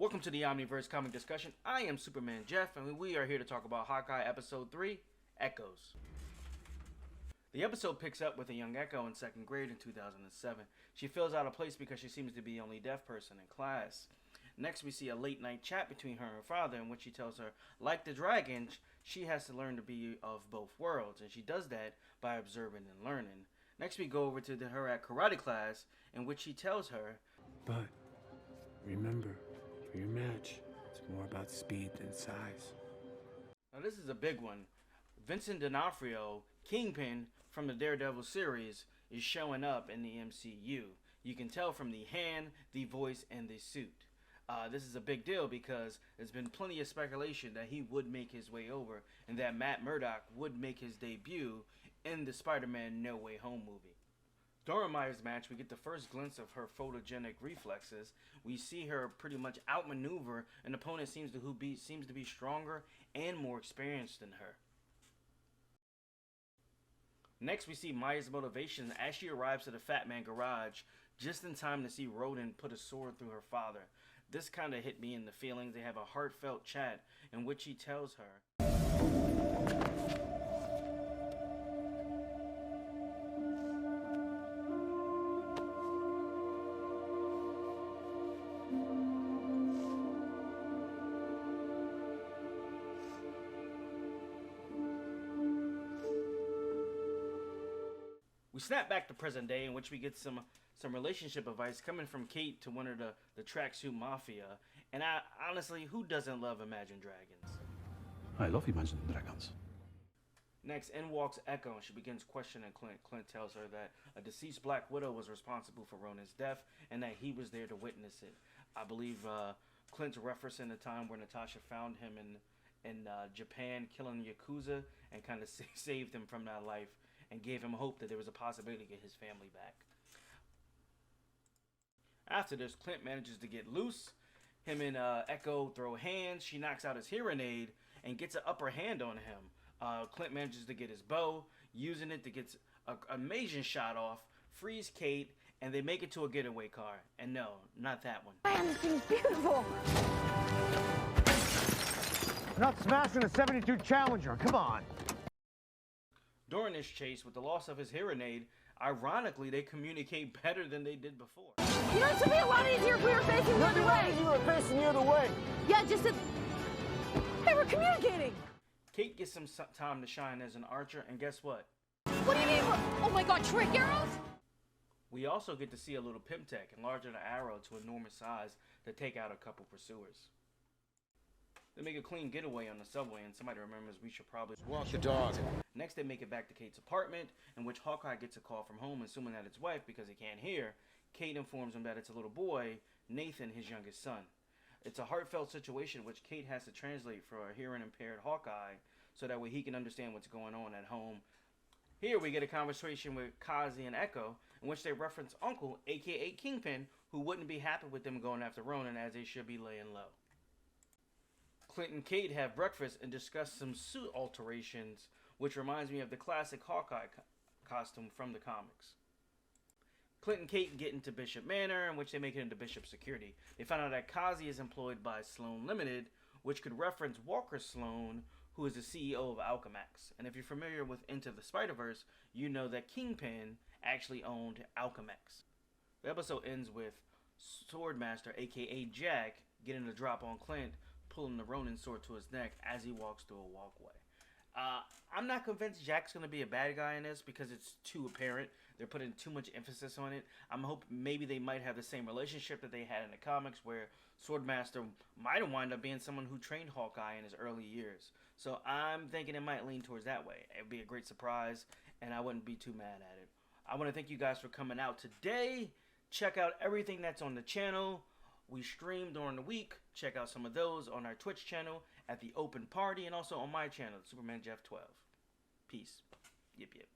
Welcome to the Omniverse Comic Discussion. I am Supermanjeff, and we are here to talk about Hawkeye Episode 3, Echoes. The episode picks up with a young Echo in 2nd grade in 2007. She feels out of place because she seems to be the only deaf person in class. Next, we see a late-night chat between her and her father in which he tells her, like the dragon, she has to learn to be of both worlds, and she does that by observing and learning. Next, we go over to her at karate class, in which he tells her, but remember, for your match, it's more about speed than size. Now this is a big one. Vincent D'Onofrio, Kingpin from the Daredevil series, is showing up in the MCU. You can tell from the hand, the voice, and the suit. This is a big deal because there's been plenty of speculation that he would make his way over and that Matt Murdock would make his debut in the Spider-Man No Way Home movie. During Maya's match, we get the first glimpse of her photogenic reflexes. We see her pretty much outmaneuver an opponent seems to be stronger and more experienced than her. Next, we see Maya's motivation as she arrives at the Fat Man garage just in time to see Rodin put a sword through her father. This kind of hit me in the feelings. They have a heartfelt chat in which he tells her, we snap back to present day in which we get some relationship advice coming from Kate to one of the tracksuit mafia. And honestly, who doesn't love Imagine Dragons? I love Imagine Dragons. Next, in walks Echo and she begins questioning Clint. Clint tells her that a deceased Black Widow was responsible for Ronin's death and that he was there to witness it. I believe Clint's referencing the time where Natasha found him in Japan killing Yakuza and kind of saved him from that life and gave him hope that there was a possibility to get his family back. After this, Clint manages to get loose. Him and Echo throw hands. She knocks out his hearing aid and gets an upper hand on him. Clint manages to get his bow, using it to get an amazing shot off, frees Kate, and they make it to a getaway car. And no, not that one. Man, this thing's beautiful. We're not smashing a 72 Challenger, come on. During this chase, with the loss of his hearing aid, ironically, they communicate better than they did before. You know, it would be a lot easier if we were facing the other way. You were facing the other way. Yeah, just that they were communicating. Kate gets some time to shine as an archer, and guess what? What do you mean? Oh my God, trick arrows? We also get to see a little pimp tech enlarge the arrow to enormous size to take out a couple pursuers. They make a clean getaway on the subway, and somebody remembers we should probably Walk the dog. Next, they make it back to Kate's apartment, in which Hawkeye gets a call from home, assuming that it's wife because he can't hear. Kate informs him that it's a little boy, Nathan, his youngest son. It's a heartfelt situation which Kate has to translate for a hearing-impaired Hawkeye, so that way he can understand what's going on at home. Here we get a conversation with Kazi and Echo, in which they reference Uncle, aka Kingpin, who wouldn't be happy with them going after Ronin, as they should be laying low. Clint and Kate have breakfast and discuss some suit alterations, which reminds me of the classic Hawkeye costume from the comics. Clint and Kate get into Bishop Manor, in which they make it into Bishop Security. They find out that Kazi is employed by Sloan Limited, which could reference Walker Sloan, who is the CEO of Alchemax. And if you're familiar with Into the Spider-Verse, you know that Kingpin actually owned Alchemax. The episode ends with Swordmaster, aka Jack, getting a drop on Clint, pulling the Ronin sword to his neck as he walks through a walkway. I'm not convinced Jack's going to be a bad guy in this because it's too apparent. They're putting too much emphasis on it. I'm hoping maybe they might have the same relationship that they had in the comics, where Swordmaster might have wound up being someone who trained Hawkeye in his early years. So I'm thinking it might lean towards that way. It would be a great surprise, and I wouldn't be too mad at it. I want to thank you guys for coming out today. Check out everything that's on the channel. We stream during the week. Check out some of those on our Twitch channel at the Open Party and also on my channel, Supermanjeff 12. Peace. Yip yip.